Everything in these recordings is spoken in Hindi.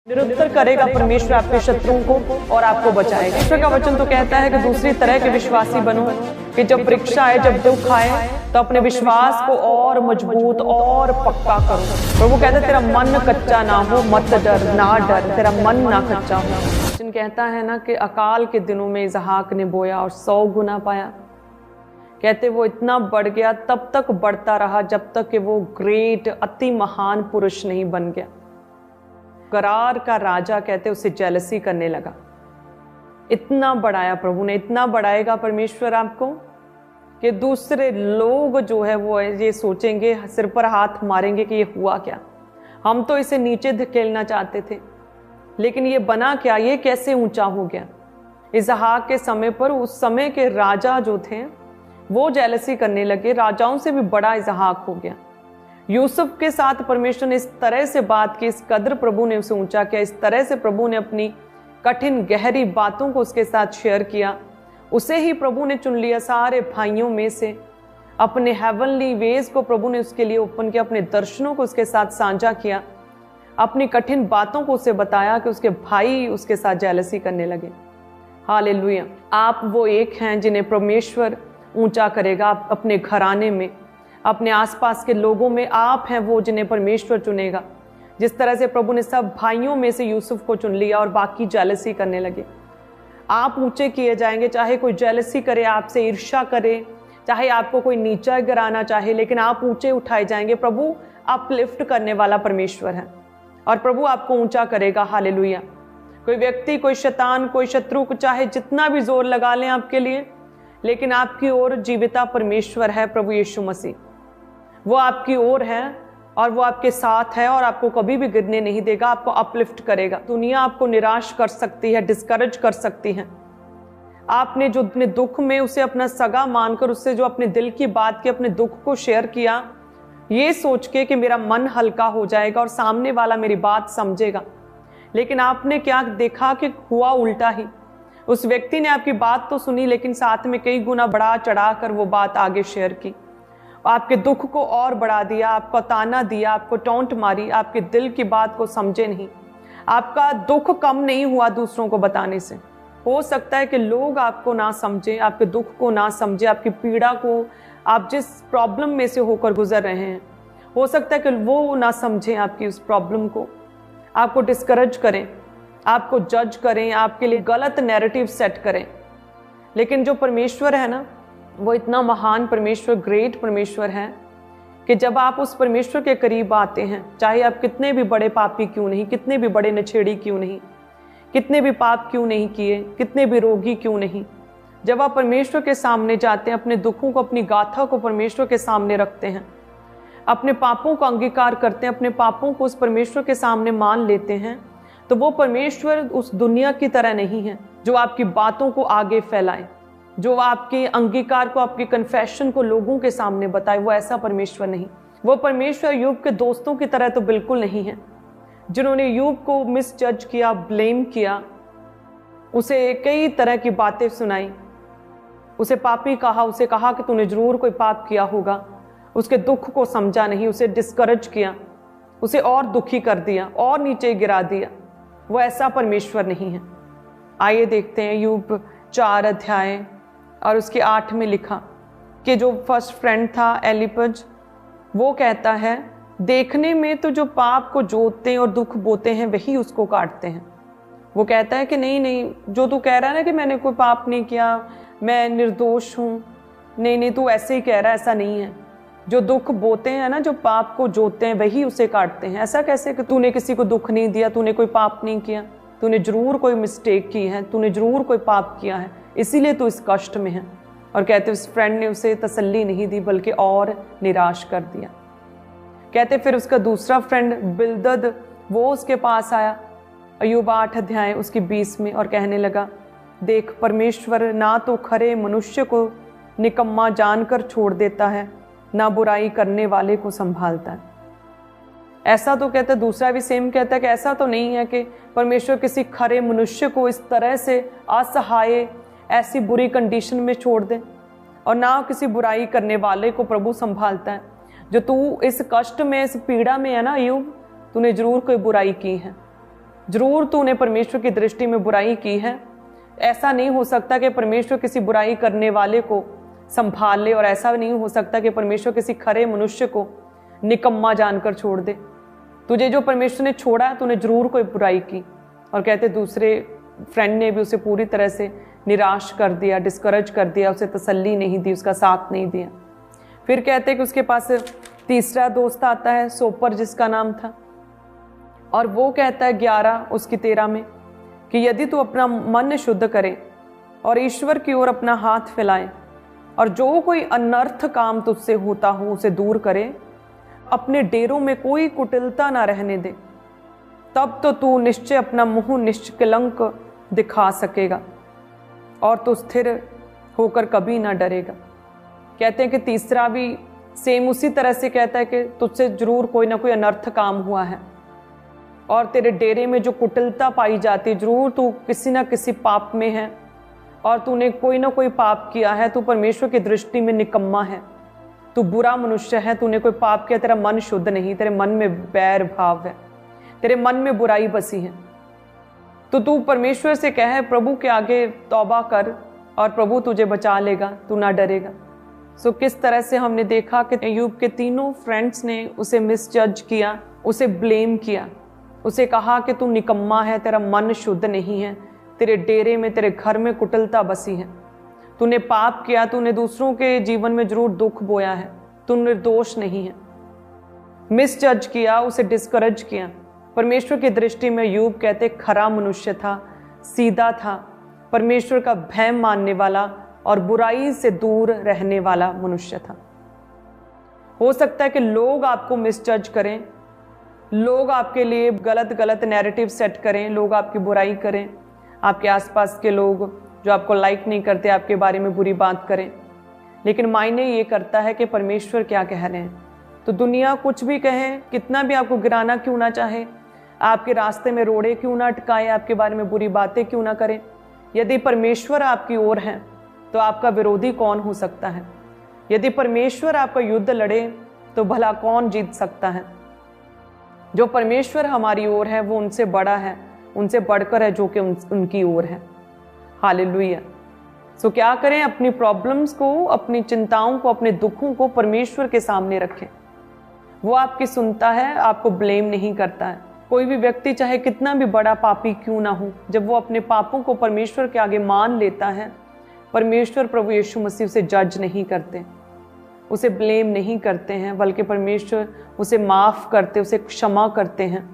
निरुत्तर करेगा परमेश्वर आपके शत्रुओं को और आपको बचाएगा। ईश्वर का वचन तो कहता है कि दूसरी तरह के विश्वासी बनो कि जब परीक्षा आए, जब दुख आए, तो अपने विश्वास को और मजबूत और पक्का करो। प्रभु कहता है तेरा मन कच्चा ना हो, मत डर, ना डर, तेरा मन ना कच्चा हो। वचन कहता है ना कि अकाल के दिनों में इसहाक ने बोया और 100 गुना पाया। कहते वो इतना बढ़ गया, तब तक बढ़ता रहा जब तक कि वो ग्रेट अति महान पुरुष नहीं बन गया। गरार का राजा कहते उसे जेलसी करने लगा। इतना बढ़ाया प्रभु ने, इतना बढ़ाएगा परमेश्वर आपको कि दूसरे लोग जो है वो ये सोचेंगे, सिर पर हाथ मारेंगे कि ये हुआ क्या। हम तो इसे नीचे धकेलना चाहते थे, लेकिन ये बना क्या, ये कैसे ऊंचा हो गया। इसहाक के समय पर उस समय के राजा जो थे वो जेलसी करने लगे, राजाओं से भी बड़ा इसहाक हो गया। यूसुफ के साथ परमेश्वर ने इस तरह से बात की, इस कदर प्रभु ने उसे ऊंचा किया, इस तरह से प्रभु ने अपनी कठिन गहरी बातों को उसके साथ शेयर किया। उसे ही प्रभु ने चुन लिया सारे भाइयों में से। अपने हेवनली वेज को प्रभु ने उसके लिए ओपन किया, अपने दर्शनों को उसके साथ साझा किया, अपनी कठिन बातों को उसे बताया कि उसके भाई उसके साथ जेलसी करने लगे। हालेलुया। आप वो एक हैं जिन्हें परमेश्वर ऊंचा करेगा। आप अपने घराने में, अपने आसपास के लोगों में आप हैं वो जिन्हें परमेश्वर चुनेगा। जिस तरह से प्रभु ने सब भाइयों में से यूसुफ को चुन लिया और बाकी जेलसी करने लगे। आप ऊंचे किए जाएंगे, चाहे कोई जेलसी करे, आपसे ईर्ष्या करे, चाहे आपको कोई नीचा गिराना चाहे, लेकिन आप ऊंचे उठाए जाएंगे। प्रभु अपलिफ्ट करने वाला परमेश्वर है और प्रभु आपको ऊंचा करेगा। हालेलुया। कोई व्यक्ति, कोई शैतान, कोई शत्रु को चाहे जितना भी जोर लगा लें आपके लिए, लेकिन आपकी ओर जीविता परमेश्वर है, प्रभु यीशु मसीह। वो आपकी ओर है और वो आपके साथ है और आपको कभी भी गिरने नहीं देगा, आपको अपलिफ्ट करेगा। दुनिया आपको निराश कर सकती है, डिस्करेज कर सकती है। आपने जो अपने दुख में उसे अपना सगा मानकर उससे जो अपने दिल की बात की, अपने दुख को शेयर किया, ये सोच के कि मेरा मन हल्का हो जाएगा और सामने वाला मेरी बात समझेगा, लेकिन आपने क्या देखा कि हुआ उल्टा ही। उस व्यक्ति ने आपकी बात तो सुनी, लेकिन साथ में कई गुना बढ़ा चढ़ा कर वो बात आगे शेयर की, आपके दुख को और बढ़ा दिया, आपको ताना दिया, आपको टोंट मारी, आपके दिल की बात को समझे नहीं। आपका दुख कम नहीं हुआ दूसरों को बताने से। हो सकता है कि लोग आपको ना समझे, आपके दुख को ना समझे, आपकी पीड़ा को, आप जिस प्रॉब्लम में से होकर गुजर रहे हैं, हो सकता है कि वो ना समझें आपकी उस प्रॉब्लम को, आपको डिस्करेज करें, आपको जज करें, आपके लिए गलत नैरेटिव सेट करें। लेकिन जो परमेश्वर है ना, वो इतना महान परमेश्वर, ग्रेट परमेश्वर है कि जब आप उस परमेश्वर के करीब आते हैं, चाहे आप कितने भी बड़े पापी क्यों नहीं, कितने भी बड़े नछेड़ी क्यों नहीं, कितने भी पाप क्यों नहीं किए, कितने भी रोगी क्यों नहीं, जब आप परमेश्वर के सामने जाते हैं, अपने दुखों को, अपनी गाथा को परमेश्वर के सामने रखते हैं, अपने पापों को अंगीकार करते हैं, अपने पापों को उस परमेश्वर के सामने मान लेते हैं, तो वो परमेश्वर उस दुनिया की तरह नहीं है जो आपकी बातों को आगे फैलाए, जो आपके अंगीकार को, आपकी कन्फेशन को लोगों के सामने बताए। वो ऐसा परमेश्वर नहीं। वो परमेश्वर यूब के दोस्तों की तरह तो बिल्कुल नहीं है, जिन्होंने यूब को मिसजज किया, ब्लेम किया, उसे कई तरह की बातें सुनाई, उसे पापी कहा, उसे कहा कि तूने जरूर कोई पाप किया होगा, उसके दुख को समझा नहीं, उसे डिस्करेज किया, उसे और दुखी कर दिया और नीचे गिरा दिया। वो ऐसा परमेश्वर नहीं है। आइए देखते हैं यूब 4 अध्याय और उसके 8 में लिखा कि जो फर्स्ट फ्रेंड था एलिपज, वो कहता है देखने में तो जो पाप को जोतते हैं और दुख बोते हैं वही उसको काटते हैं। वो कहता है कि नहीं नहीं, जो तू कह रहा है ना कि मैंने कोई पाप नहीं किया, मैं निर्दोष हूँ, नहीं नहीं, तू ऐसे ही कह रहा है, ऐसा नहीं है। जो दुख बोते हैं ना, जो पाप को जोतते हैं वही उसे काटते हैं। ऐसा कैसे कि तूने किसी को दुख नहीं दिया, तूने कोई पाप नहीं किया, तूने जरूर कोई मिस्टेक की है, तूने जरूर कोई पाप किया है, इसीलिए तू इस कष्ट में है। और कहते उस फ्रेंड ने उसे तसल्ली नहीं दी बल्कि और निराश कर दिया। कहते फिर उसका दूसरा फ्रेंड बिलदद, वो उसके पास आया अय्यूब 8 अध्याय उसकी 20 में, और कहने लगा देख, परमेश्वर ना तो खरे मनुष्य को निकम्मा जानकर छोड़ देता है, ना बुराई करने वाले को संभालता है। ऐसा तो कहता है, दूसरा भी सेम कहता है कि ऐसा तो नहीं है कि परमेश्वर किसी खरे मनुष्य को इस तरह से असहाय, ऐसी बुरी कंडीशन में छोड़ दे, और ना किसी बुराई करने वाले को प्रभु संभालता है। जो तू इस कष्ट में, इस पीड़ा में है ना अय्यूब, तूने जरूर कोई बुराई की है, जरूर तूने परमेश्वर की दृष्टि में बुराई की है। ऐसा नहीं हो सकता कि परमेश्वर किसी बुराई करने वाले को संभाल ले, और ऐसा नहीं हो सकता कि परमेश्वर किसी खरे मनुष्य को निकम्मा जानकर छोड़ दे। तुझे जो परमेश्वर ने छोड़ा, तूने जरूर कोई बुराई की। और कहते दूसरे फ्रेंड ने भी उसे पूरी तरह से निराश कर दिया, डिस्करेज कर दिया, उसे तसल्ली नहीं दी, उसका साथ नहीं दिया। फिर कहते कि उसके पास तीसरा दोस्त आता है, सोपर जिसका नाम था, और वो कहता है 11 उसकी 13 में कि यदि तू अपना मन शुद्ध करे और ईश्वर की ओर अपना हाथ फैलाए और जो कोई अनर्थ काम तुझसे होता हो उसे दूर करे, अपने डेरों में कोई कुटिलता ना रहने दे, तब तो तू निश्चय अपना मुंह निष्कलंक दिखा सकेगा और तू स्थिर होकर कभी ना डरेगा। कहते हैं कि तीसरा भी सेम उसी तरह से कहता है कि तुझसे जरूर कोई ना कोई अनर्थ काम हुआ है और तेरे डेरे में जो कुटिलता पाई जाती है, जरूर तू किसी ना किसी पाप में है और तूने कोई ना कोई पाप किया है। तू परमेश्वर की दृष्टि में निकम्मा है, तू बुरा मनुष्य है, तूने कोई पाप किया, तेरा मन शुद्ध नहीं, तेरे मन में बैर भाव है, तेरे मन में बुराई बसी है। तो तू परमेश्वर से कहे, प्रभु के आगे तौबा कर और प्रभु तुझे बचा लेगा, तू ना डरेगा। सो किस तरह से हमने देखा कि अय्यूब के तीनों फ्रेंड्स ने उसे मिसजज किया, उसे ब्लेम किया, उसे कहा कि तू निकम्मा है, तेरा मन शुद्ध नहीं है, तेरे डेरे में, तेरे घर में कुटिलता बसी है, तूने पाप किया, तूने दूसरों के जीवन में जरूर दुख बोया है, तू निर्दोष नहीं है। मिसजज किया, उसे डिस्करेज किया। परमेश्वर की दृष्टि में अय्यूब कहते खरा मनुष्य था, सीधा था, परमेश्वर का भय मानने वाला और बुराई से दूर रहने वाला मनुष्य था। हो सकता है कि लोग आपको मिसजज करें, लोग आपके लिए गलत गलत नैरेटिव सेट करें, लोग आपकी बुराई करें, आपके आसपास के लोग जो आपको लाइक नहीं करते आपके बारे में बुरी बात करें, लेकिन मायने ये करता है कि परमेश्वर क्या कह रहे हैं। तो दुनिया कुछ भी कहे, कितना भी आपको गिराना क्यों ना चाहे, आपके रास्ते में रोड़े क्यों ना अटकाए, आपके बारे में बुरी बातें क्यों ना करें, यदि परमेश्वर आपकी ओर है तो आपका विरोधी कौन हो सकता है। यदि परमेश्वर आपका युद्ध लड़े तो भला कौन जीत सकता है। जो परमेश्वर हमारी ओर है वो उनसे बड़ा है, उनसे बढ़कर है जो कि उनकी ओर है। हालेलुया। सो क्या करें, अपनी प्रॉब्लम्स को, अपनी चिंताओं को, अपने दुखों को परमेश्वर के सामने रखें। वो आपकी सुनता है, आपको ब्लेम नहीं करता है। कोई भी व्यक्ति चाहे कितना भी बड़ा पापी क्यों ना हो, जब वो अपने पापों को परमेश्वर के आगे मान लेता है, परमेश्वर प्रभु यीशु मसीह उसे जज नहीं करते, उसे ब्लेम नहीं करते हैं, बल्कि परमेश्वर उसे माफ़ करते, उसे क्षमा करते हैं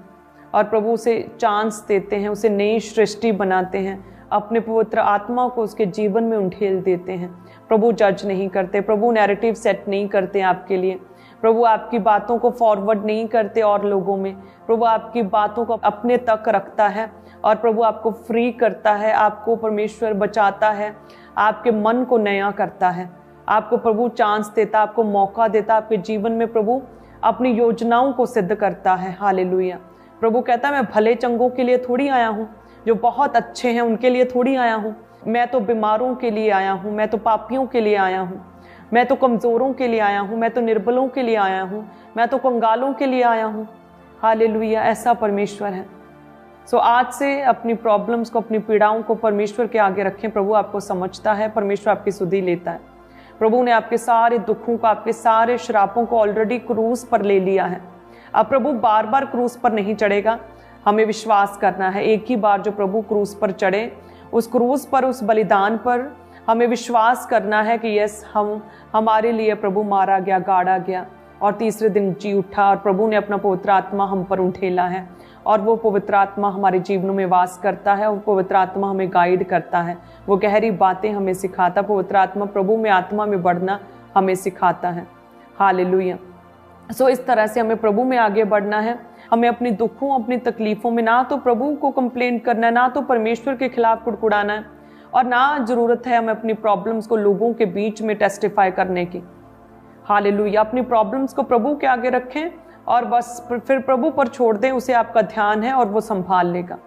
और प्रभु उसे चांस देते हैं, उसे नई सृष्टि बनाते हैं, अपने पवित्र आत्मा को उसके जीवन में उंडेल देते हैं। प्रभु जज नहीं करते, प्रभु नैरेटिव सेट नहीं करते आपके लिए, प्रभु आपकी बातों को फॉरवर्ड नहीं करते और लोगों में, प्रभु आपकी बातों को अपने तक रखता है और प्रभु आपको फ्री करता है, आपको परमेश्वर बचाता है, आपके मन को नया करता है, आपको प्रभु चांस देता, आपको मौका देता, आपके जीवन में प्रभु अपनी योजनाओं को सिद्ध करता है। हालेलुया। प्रभु कहता है मैं भले चंगों के लिए थोड़ी आया हूँ, जो बहुत अच्छे हैं उनके लिए थोड़ी आया हूँ, मैं तो बीमारों के लिए आया हूँ, मैं तो पापियों के लिए आया हूँ, मैं तो कमज़ोरों के लिए आया हूँ, मैं तो निर्बलों के लिए आया हूँ, मैं तो कंगालों के लिए आया हूँ। हालेलुया। ऐसा परमेश्वर है। सो आज से अपनी प्रॉब्लम्स को, अपनी पीड़ाओं को परमेश्वर के आगे रखें। प्रभु आपको समझता है, परमेश्वर आपकी सुधि लेता है। प्रभु ने आपके सारे दुखों को, आपके सारे श्रापों को ऑलरेडी क्रूस पर ले लिया है। अब प्रभु बार बार क्रूस पर नहीं चढ़ेगा, हमें विश्वास करना है। एक ही बार जो प्रभु क्रूस पर चढ़े, उस क्रूस पर, उस बलिदान पर हमें विश्वास करना है कि यस, हमारे लिए प्रभु मारा गया, गाड़ा गया और तीसरे दिन जी उठा और प्रभु ने अपना पवित्र आत्मा हम पर उठेला है और वो पवित्र आत्मा हमारे जीवनों में वास करता है और पवित्र आत्मा हमें गाइड करता है, वो गहरी बातें हमें सिखाता। पवित्र आत्मा, प्रभु में आत्मा में बढ़ना हमें सिखाता है। हालेलुया। सो इस तरह से हमें प्रभु में आगे बढ़ना है। हमें अपनी दुखों, अपनी तकलीफों में ना तो प्रभु को कंप्लेंट करना है, ना तो परमेश्वर के खिलाफ कुड़कुड़ाना है और ना जरूरत है हमें अपनी प्रॉब्लम्स को लोगों के बीच में टेस्टिफाई करने की। हालेलुया। अपनी प्रॉब्लम्स को प्रभु के आगे रखें और बस फिर प्रभु पर छोड़ दें, उसे आपका ध्यान है और वो संभाल लेगा।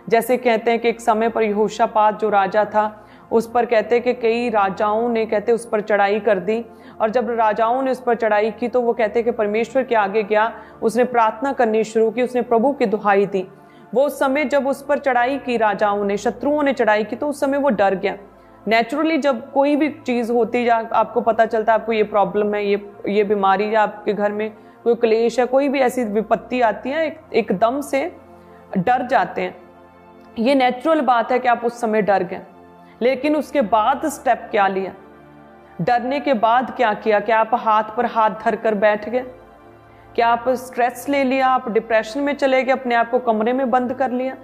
जैसे कहते हैं कि एक समय पर यहोशापात जो राजा था, उस पर कहते हैं कि कई राजाओं ने कहते उस पर चढ़ाई कर दी और जब राजाओं ने उस पर चढ़ाई की तो वो कहते हैं कि परमेश्वर के आगे गया, उसने प्रार्थना करनी शुरू की, उसने प्रभु की दुहाई दी, वो उस समय जब उस पर चढ़ाई की राजाओं ने, शत्रुओं ने चढ़ाई की, तो उस समय वो डर गया। नेचुरली जब कोई भी चीज़ होती है, आपको पता चलता है आपको ये प्रॉब्लम है, ये बीमारी, या आपके घर में कोई क्लेश है, कोई भी ऐसी विपत्ति आती है, एकदम से डर जाते हैं। ये नेचुरल बात है कि आप उस समय डर गए, लेकिन उसके बाद स्टेप क्या लिया? डरने के बाद क्या किया? क्या आप हाथ पर हाथ धर कर बैठ गए? क्या आप स्ट्रेस ले लिया? आप डिप्रेशन में चले गए, अपने आप को कमरे में बंद कर लिया?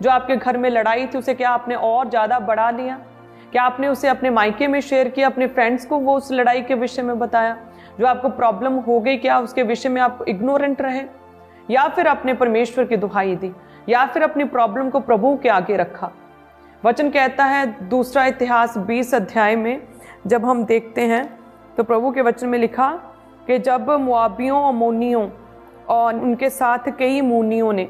जो आपके घर में लड़ाई थी उसे क्या आपने और ज़्यादा बढ़ा लिया? क्या आपने उसे अपने मायके में शेयर किया, अपने फ्रेंड्स को वो उस लड़ाई के विषय में बताया? जो आपको प्रॉब्लम हो गई, क्या उसके विषय में आप इग्नोरेंट रहे? या फिर आपने परमेश्वर की दुहाई दी, या फिर अपनी प्रॉब्लम को प्रभु के आगे रखा? वचन कहता है दूसरा इतिहास 20 अध्याय में जब हम देखते हैं तो प्रभु के वचन में लिखा कि जब मुआबियों, अम्मोनियों और उनके साथ कई मुनियों ने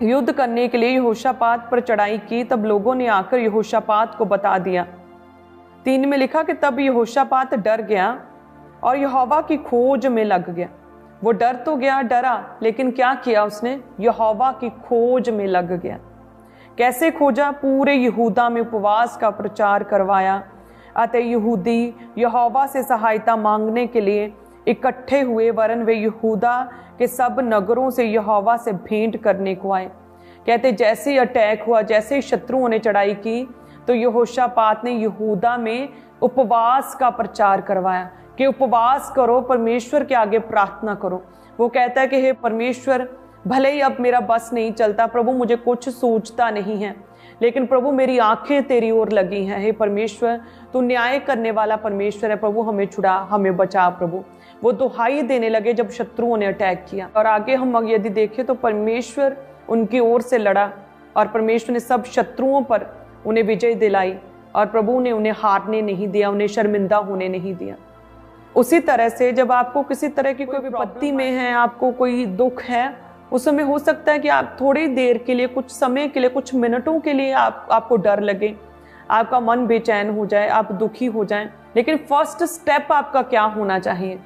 युद्ध करने के लिए यहोशापात पर चढ़ाई की, तब लोगों ने आकर यहोशापात को बता दिया। 3 में लिखा कि तब यहोशापात डर गया और यहोवा की खोज में लग गया। वो डर तो गया, डरा, लेकिन क्या किया उसने? यहोवा की खोज में लग गया। कैसे खोजा? पूरे यहूदा में उपवास का प्रचार करवाया। अतः यहूदी यहोवा से सहायता मांगने के लिए इकट्ठे हुए, वरन वे यहूदा के सब नगरों से यहोवा से भेंट करने को आए। कहते जैसे ही अटैक हुआ, जैसे ही शत्रुओं ने चढ़ाई की, तो यहोशापात ने यहूदा में उपवास का प्रचार करवाया कि उपवास करो, परमेश्वर के आगे प्रार्थना करो। वो कहता है कि हे परमेश्वर, भले ही अब मेरा बस नहीं चलता प्रभु, मुझे कुछ सूझता नहीं है, लेकिन प्रभु मेरी आंखें तेरी ओर लगी हैं। हे परमेश्वर, तू न्याय करने वाला परमेश्वर है, प्रभु हमें छुड़ा, हमें बचा प्रभु। वो दुहाई देने लगे जब शत्रुओं ने अटैक किया। और आगे हम यदि देखें तो परमेश्वर उनकी ओर से लड़ा और परमेश्वर ने सब शत्रुओं पर उन्हें विजय दिलाई और प्रभु ने उन्हें हारने नहीं दिया, उन्हें शर्मिंदा होने नहीं दिया। उसी तरह से जब आपको किसी तरह की कोई विपत्ति में है, आपको कोई दुख है, उस समय हो सकता है कि आप थोड़ी देर के लिए, कुछ समय के लिए, कुछ मिनटों के लिए आपको डर लगे, आपका मन बेचैन हो जाए, आप दुखी हो जाएं। लेकिन फर्स्ट स्टेप आपका क्या होना चाहिए?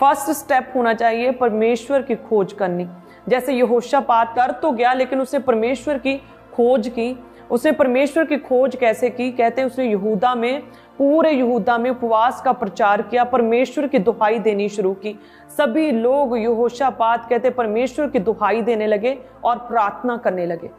फर्स्ट स्टेप होना चाहिए परमेश्वर की खोज करनी। जैसे यहोशापात डर तो गया, लेकिन उसने परमेश्वर की खोज की। उसने परमेश्वर की खोज कैसे की? कहते हैं उसने यहूदा में, पूरे यहूदा में उपवास का प्रचार किया, परमेश्वर की दुहाई देनी शुरू की। सभी लोग यहोशापात कहते परमेश्वर की दुहाई देने लगे और प्रार्थना करने लगे।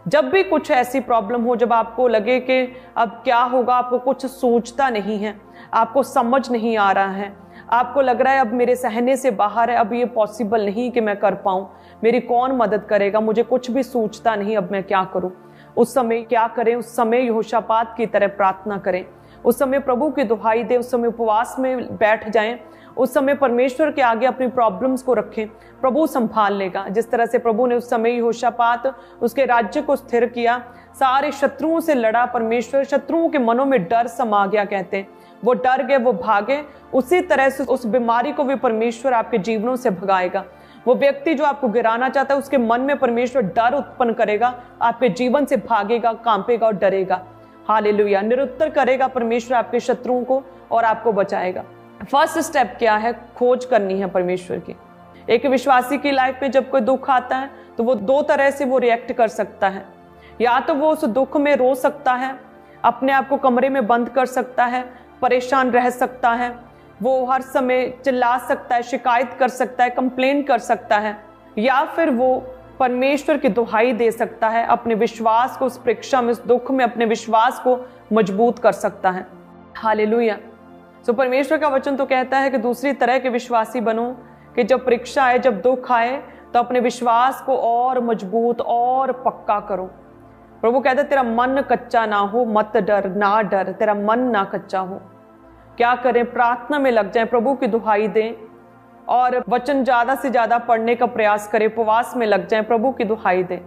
जब भी कुछ ऐसी प्रॉब्लम हो, जब आपको लगे कि अब क्या होगा, आपको कुछ सोचता नहीं है, आपको समझ नहीं आ रहा है, आपको लग रहा है अब मेरे सहने से बाहर है, अब ये पॉसिबल नहीं कि मैं कर पाऊं, मेरी कौन मदद करेगा, मुझे कुछ भी सूझता नहीं, अब मैं क्या करूं? उस समय क्या करें? उस समय यहोशापात की तरह प्रार्थना करें, उस समय प्रभु की दुहाई दें, उस समय उपवास में बैठ जाएं, उस समय परमेश्वर के आगे अपनी प्रॉब्लम्स को रखें, प्रभु संभाल लेगा। जिस तरह से प्रभु ने उस समय यहोशापात उसके राज्य को स्थिर किया, सारे शत्रुओं से लड़ा परमेश्वर, शत्रुओं के मनों में डर समा गया, कहते हैं वो डर गए, वो भागे। उसी तरह से उस बीमारी को भी परमेश्वर आपके जीवनों से भगाएगा। वो व्यक्ति जो आपको गिराना चाहता है, उसके मन में परमेश्वर डर उत्पन्न करेगा, आपके जीवन से भागेगा, कांपेगा और डरेगा। हालेलुया। निरुत्तर करेगा परमेश्वर आपके शत्रुओं को और आपको बचाएगा। फर्स्ट स्टेप क्या है? खोज करनी है परमेश्वर की। एक विश्वासी की लाइफ में जब कोई दुख आता है तो वो 2 तरह से वो रिएक्ट कर सकता है। या तो वो उस दुख में रो सकता है, अपने आप को कमरे में बंद कर सकता है, परेशान रह सकता है, वो हर समय चिल्ला सकता है, शिकायत कर सकता है, कंप्लेन कर सकता है। या फिर वो परमेश्वर की दुहाई दे सकता है, अपने विश्वास को उस परीक्षा में, उस दुख में अपने विश्वास को मजबूत कर सकता है। हालेलुया। सो परमेश्वर का वचन तो कहता है कि दूसरी तरह के विश्वासी बनो कि जब परीक्षा आए, जब दुख आए, तो अपने विश्वास को और मजबूत और पक्का करो। प्रभु कहता है तेरा मन कच्चा ना हो, मत डर, ना डर, तेरा मन ना कच्चा हो। क्या करें? प्रार्थना में लग जाएं, प्रभु की दुहाई दें और वचन ज्यादा से ज्यादा पढ़ने का प्रयास करें, उपवास में लग जाएं, प्रभु की दुहाई दें,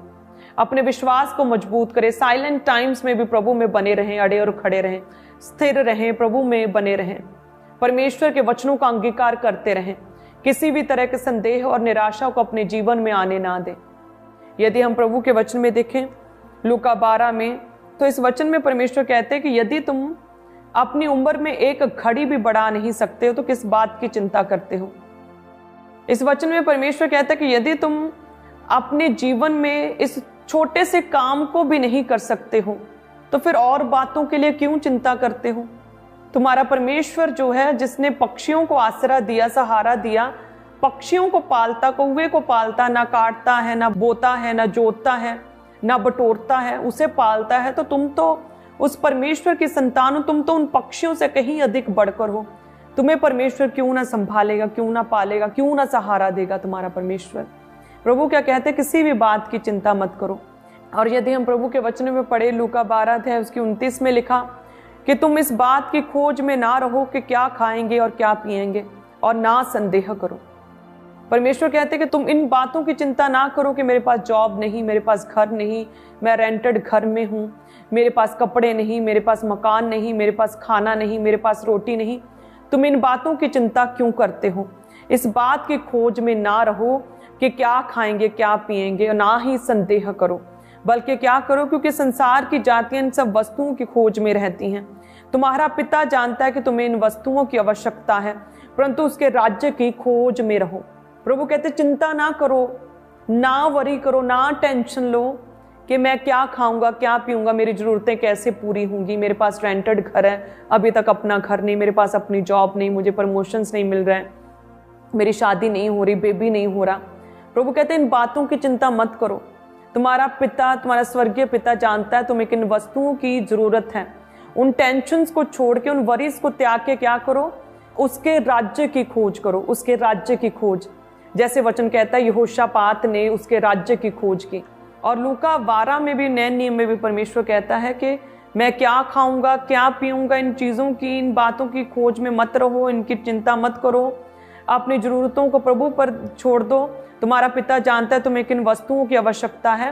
अपने विश्वास को मजबूत करें। साइलेंट टाइम्स में भी प्रभु में बने रहें, अड़े और खड़े रहें, स्थिर रहें, प्रभु में बने रहें, परमेश्वर के वचनों का अंगीकार करते रहें, किसी भी तरह के संदेह और निराशा को अपने जीवन में आने ना दें। यदि हम प्रभु के वचन में देखें लूका 12 में, तो इस वचन में परमेश्वर कहते हैं कि यदि तुम अपनी उम्र में एक घड़ी भी बढ़ा नहीं सकते हो तो किस बात की चिंता करते हो। इस वचन में परमेश्वर कहता है कि यदि तुम अपने जीवन में इस छोटे से काम को भी नहीं कर सकते हो, तो फिर और बातों के लिए क्यों चिंता करते हो? तुम्हारा परमेश्वर जो है, जिसने पक्षियों को आसरा दिया, सहारा दिया, पक्षियों को पालता, कौवे को पालता, ना काटता है, ना बोता है, ना जोतता है, ना बटोरता है, उसे पालता है, तो तुम तो उस परमेश्वर की संतान हो, तुम तो उन पक्षियों से कहीं अधिक बढ़कर हो। तुम्हें परमेश्वर क्यों ना संभालेगा, क्यों ना पालेगा, क्यों ना सहारा देगा तुम्हारा परमेश्वर। प्रभु क्या कहते हैं, किसी भी बात की चिंता मत करो। और यदि हम प्रभु के वचन में पढ़े, लूका 12 अध्याय उसकी 29 में लिखा कि तुम इस बात की खोज में ना रहो कि क्या खाएंगे और क्या पिएंगे, और ना संदेह करो। परमेश्वर कहते हैं कि तुम इन बातों की चिंता ना करो कि मेरे पास जॉब नहीं, मेरे पास घर नहीं, मैं रेंटेड घर में हूँ, मेरे पास कपड़े नहीं, मेरे पास मकान नहीं, मेरे पास खाना नहीं, मेरे पास रोटी नहीं। तुम इन बातों की चिंता क्यों करते हो? इस बात की खोज में ना रहो कि क्या खाएंगे, क्या पिएंगे, और ना ही संदेह करो, बल्कि क्या करो, क्योंकि संसार की जातियां इन सब वस्तुओं की खोज में रहती हैं। तुम्हारा पिता जानता है कि तुम्हें इन वस्तुओं की आवश्यकता है, परंतु उसके राज्य की खोज में रहो। प्रभु कहते चिंता ना करो, ना वरी करो, ना टेंशन लो कि मैं क्या खाऊंगा, क्या पीऊंगा, मेरी जरूरतें कैसे पूरी होंगी, मेरे पास रेंटेड घर है, अभी तक अपना घर नहीं, मेरे पास अपनी जॉब नहीं, मुझे प्रमोशंस नहीं मिल रहे हैं, मेरी शादी नहीं हो रही, बेबी नहीं हो रहा। प्रभु कहते हैं इन बातों की चिंता मत करो। तुम्हारा पिता, तुम्हारा स्वर्गीय पिता जानता है तुम्हें किन वस्तुओं की जरूरत है। उन टेंशन्स को छोड़ के, उन वरीज को त्याग के क्या करो, उसके राज्य की खोज करो, उसके राज्य की खोज। जैसे वचन कहता है यहोशापात ने उसके राज्य की खोज की। और लूका 12 में भी, नए नियम में भी परमेश्वर कहता है कि मैं क्या खाऊंगा, क्या पीऊंगा, इन चीज़ों की, इन बातों की खोज में मत रहो, इनकी चिंता मत करो, अपनी जरूरतों को प्रभु पर छोड़ दो। तुम्हारा पिता जानता है तुम्हें किन वस्तुओं की आवश्यकता है,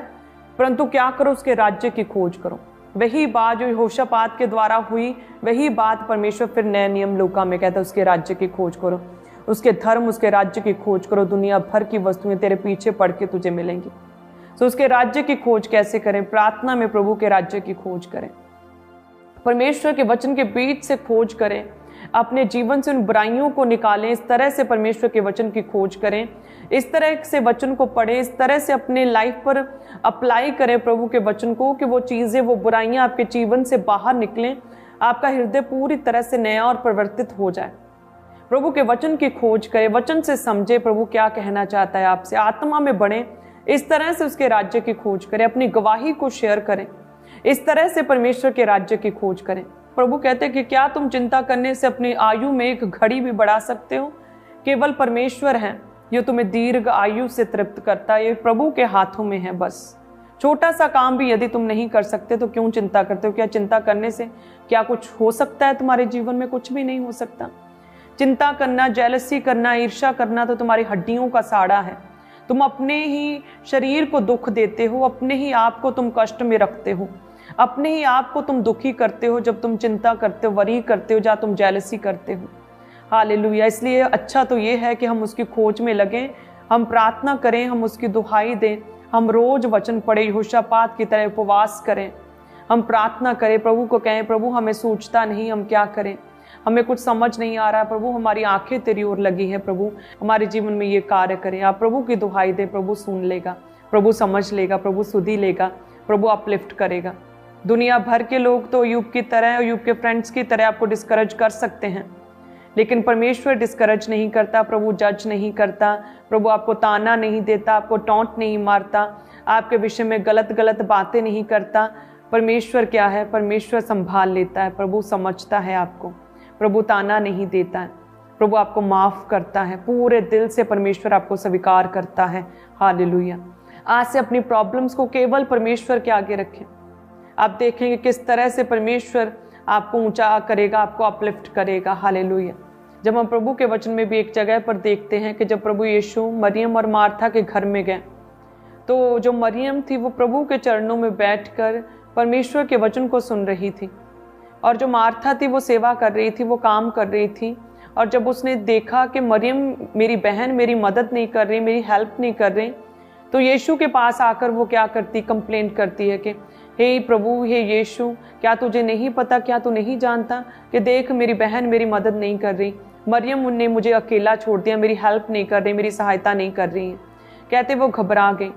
परंतु क्या करो, उसके राज्य की खोज करो। वही बात जो यहोशापात के द्वारा हुई, वही बात परमेश्वर फिर नए नियम लूका में कहता है, उसके राज्य की खोज करो, उसके धर्म, उसके राज्य की खोज करो, दुनिया भर की वस्तुएं तेरे पीछे पड़ के तुझे मिलेंगी। तो उसके राज्य की खोज कैसे करें? प्रार्थना में प्रभु के राज्य की खोज करें, परमेश्वर के वचन के बीच से खोज करें, अपने जीवन से उन बुराइयों को निकालें, इस तरह से परमेश्वर के वचन की खोज करें, इस तरह से वचन को पढ़ें, इस तरह से अपने लाइफ पर अप्लाई करें प्रभु के वचन को, कि वो चीज़ें, वो बुराइयां आपके जीवन से बाहर निकलें, आपका हृदय पूरी तरह से नया और परिवर्तित हो जाए। प्रभु के वचन की खोज करें, वचन से समझे प्रभु क्या कहना चाहता है आपसे, आत्मा में बढ़े, इस तरह से उसके राज्य की खोज करें, अपनी गवाही को शेयर करें, इस तरह से परमेश्वर के राज्य की खोज करें। प्रभु कहते हैं कि क्या तुम चिंता करने से अपनी आयु में एक घड़ी भी बढ़ा सकते हो? केवल परमेश्वर है जो तुम्हें दीर्घ आयु से तृप्त करता है, ये प्रभु के हाथों में है। बस छोटा सा काम भी यदि तुम नहीं कर सकते तो क्यों चिंता करते हो? क्या चिंता करने से क्या कुछ हो सकता है तुम्हारे जीवन में? कुछ भी नहीं हो सकता। चिंता करना, जेलसी करना, ईर्ष्या करना तो तुम्हारी हड्डियों का साड़ा है। तुम अपने ही शरीर को दुख देते हो, अपने ही आप को तुम कष्ट में रखते हो, अपने ही आप को तुम दुखी करते हो जब तुम चिंता करते हो, वरी करते हो, जहाँ तुम जेलसी करते हो। हालेलुया। इसलिए अच्छा तो ये है कि हम उसकी खोज में लगें, हम प्रार्थना करें, हम उसकी दुहाई दें, हम रोज वचन पढ़े, यहोशापात की तरह उपवास करें, हम प्रार्थना करें, प्रभु को कहें प्रभु हमें सूझता नहीं, हम क्या करें, हमें कुछ समझ नहीं आ रहा है, प्रभु हमारी आंखें तेरी ओर लगी है, प्रभु हमारे जीवन में ये कार्य करें। आप प्रभु की दुहाई दें, प्रभु सुन लेगा, प्रभु समझ लेगा, प्रभु सुधी लेगा, प्रभु अपलिफ्ट करेगा। दुनिया भर के लोग तो अय्यूब की तरह, अय्यूब के फ्रेंड्स की तरह आपको डिस्करेज कर सकते हैं, लेकिन परमेश्वर डिस्करेज नहीं करता, प्रभु जज नहीं करता, प्रभु आपको ताना नहीं देता, आपको टॉन्ट नहीं मारता, आपके विषय में गलत गलत बातें नहीं करता। परमेश्वर क्या है? परमेश्वर संभाल लेता है, प्रभु समझता है आपको, प्रभु ताना नहीं देता है, प्रभु आपको माफ करता है, पूरे दिल से परमेश्वर आपको स्वीकार करता है। हालेलुया। आज से अपनी प्रॉब्लम्स को केवल परमेश्वर के आगे रखें, आप देखेंगे किस तरह से परमेश्वर आपको ऊंचा करेगा, आपको अपलिफ्ट करेगा। हालेलुया। जब हम प्रभु के वचन में भी एक जगह पर देखते हैं कि जब प्रभु यीशु मरियम और मार्था के घर में गए, तो जो मरियम थी वो प्रभु के चरणों में बैठकर परमेश्वर के वचन को सुन रही थी, और जो मार्था थी वो सेवा कर रही थी, वो काम कर रही थी। और जब उसने देखा कि मरियम मेरी बहन मेरी मदद नहीं कर रही, मेरी हेल्प नहीं कर रही, तो यीशु के पास आकर वो क्या करती, कंप्लेंट करती है कि हे प्रभु, हे यीशु, क्या तुझे नहीं पता, क्या तू नहीं जानता कि देख मेरी बहन मेरी मदद नहीं कर रही, मरियम ने मुझे अकेला छोड़ दिया, मेरी हेल्प नहीं कर रही, मेरी सहायता नहीं कर रही है। कहते वो घबरा गई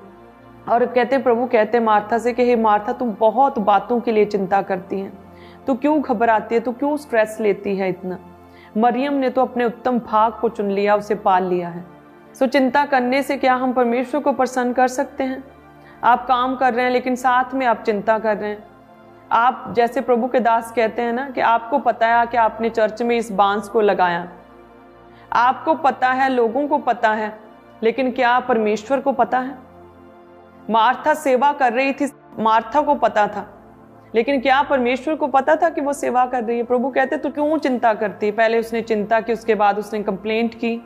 और कहते प्रभु कहते मार्था से कि हे मार्था, तुम बहुत बातों के लिए चिंता करती हैं, तू क्यों घबराती है, तू क्यों स्ट्रेस लेती है इतना। मरियम ने तो अपने उत्तम भाग को चुन लिया, उसे पाल लिया है। सो चिंता करने से क्या हम परमेश्वर को प्रसन्न कर सकते हैं? आप काम कर रहे हैं लेकिन साथ में आप चिंता कर रहे हैं। आप जैसे प्रभु के दास कहते हैं ना कि आपको पता है कि आपने चर्च में इस बांस को लगाया, आपको पता है, लोगों को पता है, लेकिन क्या परमेश्वर को पता है? मार्था सेवा कर रही थी, मार्था को पता था, लेकिन क्या परमेश्वर को पता था कि वो सेवा कर रही है? प्रभु कहते तू क्यों चिंता करती है? पहले उसने चिंता की, उसके बाद उसने कंप्लेंट की,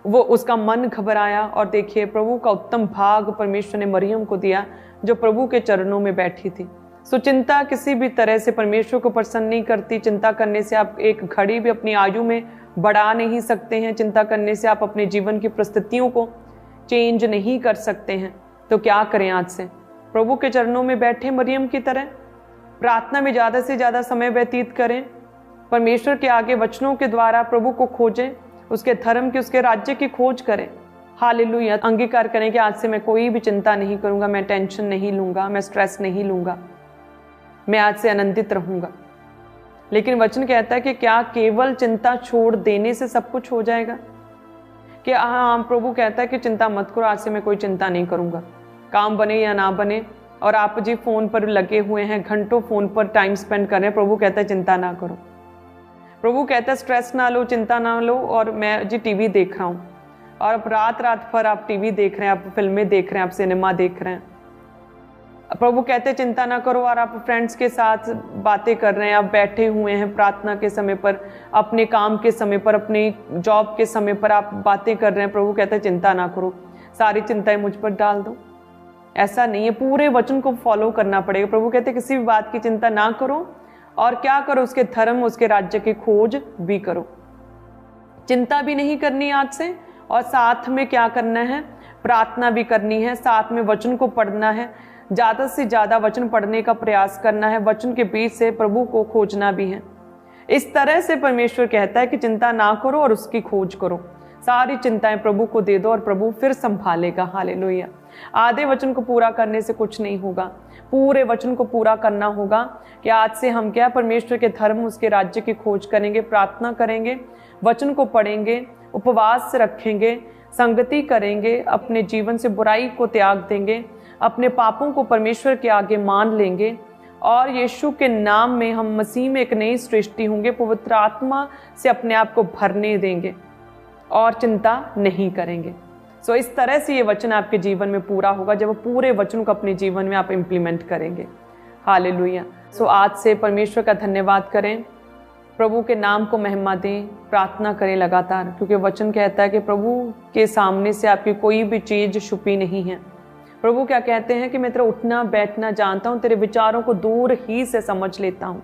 वो उसका मन घबराया। और देखिए प्रभु का उत्तम भाग परमेश्वर ने मरियम को दिया जो प्रभु के चरणों में बैठी थी। सो चिंता किसी भी तरह से परमेश्वर को प्रसन्न नहीं करती। चिंता करने से आप एक घड़ी भी अपनी आयु में बढ़ा नहीं सकते हैं। चिंता करने से आप अपने जीवन की परिस्थितियों को चेंज नहीं कर सकते हैं। तो क्या करें? आज से प्रभु के चरणों में बैठे मरियम की तरह प्रार्थना में ज़्यादा से ज़्यादा समय व्यतीत करें। परमेश्वर के आगे वचनों के द्वारा प्रभु को खोजें, उसके धर्म की, उसके राज्य की खोज करें। हालेलुया। अंगीकार करें कि आज से मैं कोई भी चिंता नहीं करूंगा, मैं टेंशन नहीं लूंगा, मैं स्ट्रेस नहीं लूंगा, मैं आज से आनंदित रहूंगा। लेकिन वचन कहता है कि क्या केवल चिंता छोड़ देने से सब कुछ हो जाएगा? कि हाँ, प्रभु कहता है कि चिंता मत करो, आज से मैं कोई चिंता नहीं करूंगा, काम बने या ना बने। और आप जी फोन पर लगे हुए हैं, घंटों फोन पर टाइम स्पेंड कर रहे हैं, प्रभु कहता है चिंता ना करो। प्रभु कहता है स्ट्रेस ना लो, चिंता ना लो। और मैं जी टीवी देख रहा हूँ, और अब रात रात भर आप टीवी देख रहे हैं, आप फिल्में देख रहे हैं, आप सिनेमा देख रहे हैं। प्रभु कहते हैं चिंता ना करो। और आप फ्रेंड्स के साथ बातें कर रहे हैं, आप बैठे हुए हैं प्रार्थना के समय पर, अपने काम के समय पर, अपनी जॉब के समय पर आप बातें कर रहे हैं। प्रभु कहते हैं चिंता ना करो, सारी चिंताएं मुझ पर डाल दो। ऐसा नहीं है, पूरे वचन को फॉलो करना पड़ेगा। प्रभु कहते हैं किसी भी बात की चिंता ना करो, और क्या करो? उसके धर्म, उसके राज्य की खोज भी करो। चिंता भी नहीं करनी आज से, और साथ में क्या करना है? प्रार्थना भी करनी है, साथ में वचन को पढ़ना है, ज्यादा से ज्यादा वचन पढ़ने का प्रयास करना है, वचन के बीच से प्रभु को खोजना भी है। इस तरह से परमेश्वर कहता है कि चिंता ना करो और उसकी खोज करो। सारी चिंताएं प्रभु को दे दो और प्रभु फिर संभालेगा। हालेलुया। आधे वचन को पूरा करने से कुछ नहीं होगा, पूरे वचन को पूरा करना होगा। कि आज से हम क्या? परमेश्वर के धर्म, उसके राज्य की खोज करेंगे, प्रार्थना करेंगे, वचन को पढ़ेंगे, उपवास रखेंगे, संगति करेंगे, अपने जीवन से बुराई को त्याग देंगे, अपने पापों को परमेश्वर के आगे मान लेंगे, और यीशु के नाम में हम मसीह में एक नई सृष्टि होंगे, पवित्र आत्मा से अपने आप को भरने देंगे और चिंता नहीं करेंगे। सो इस तरह से ये वचन आपके जीवन में पूरा होगा जब पूरे वचन को अपने जीवन में आप इम्प्लीमेंट करेंगे। हालेलुया। सो आज से परमेश्वर का धन्यवाद करें, प्रभु के नाम को महिमा दें, प्रार्थना करें लगातार, क्योंकि वचन कहता है कि प्रभु के सामने से आपकी कोई भी चीज छुपी नहीं है। प्रभु क्या कहते हैं कि मैं तेरा उठना बैठना जानता हूँ, तेरे विचारों को दूर ही से समझ लेता हूँ।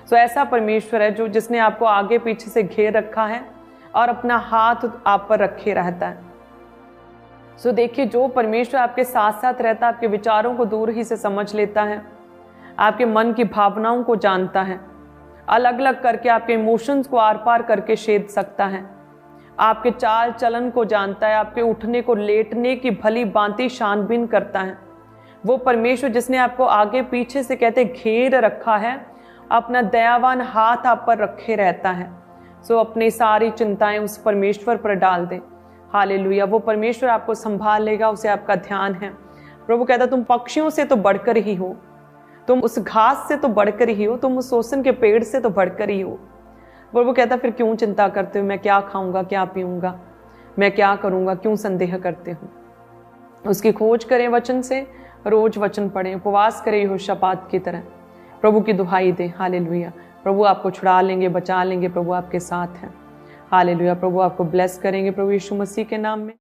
सो ऐसा परमेश्वर है जो जिसने आपको आगे पीछे से घेर रखा है और अपना हाथ आप पर रखे रहता है। सो देखिए, जो परमेश्वर आपके साथ साथ रहता है, आपके विचारों को दूर ही से समझ लेता है, आपके मन की भावनाओं को जानता है, अलग अलग करके आपके इमोशंस को आर पार करके छेद सकता है, आपके चाल चलन को जानता है, आपके उठने को लेटने की भली भांति छानबीन करता है। वो परमेश्वर जिसने आपको आगे पीछे से कहते घेर रखा है, अपना दयावान हाथ आप पर रखे रहता है। सो अपनी सारी चिंताएं उस परमेश्वर पर डाल दें। हालेलुया। वो परमेश्वर आपको संभाल लेगा, उसे आपका ध्यान है। प्रभु कहता तुम पक्षियों से तो बढ़कर ही हो, तुम उस घास से तो बढ़कर ही हो, तुम उस सोसन के पेड़ से तो बढ़कर ही हो। प्रभु कहता फिर क्यों चिंता करते हो? मैं क्या खाऊंगा, क्या पीऊंगा, मैं क्या करूंगा, क्यों संदेह करते हो? उसकी खोज करें वचन से, रोज वचन पढ़ें, उपवास करें यहोशापात की तरह, प्रभु की दुहाई दें। हालेलुया। प्रभु आपको छुड़ा लेंगे, बचा लेंगे, प्रभु आपके साथ हैं। हालेलुया। प्रभु आपको ब्लेस करेंगे प्रभु यीशु मसीह के नाम में।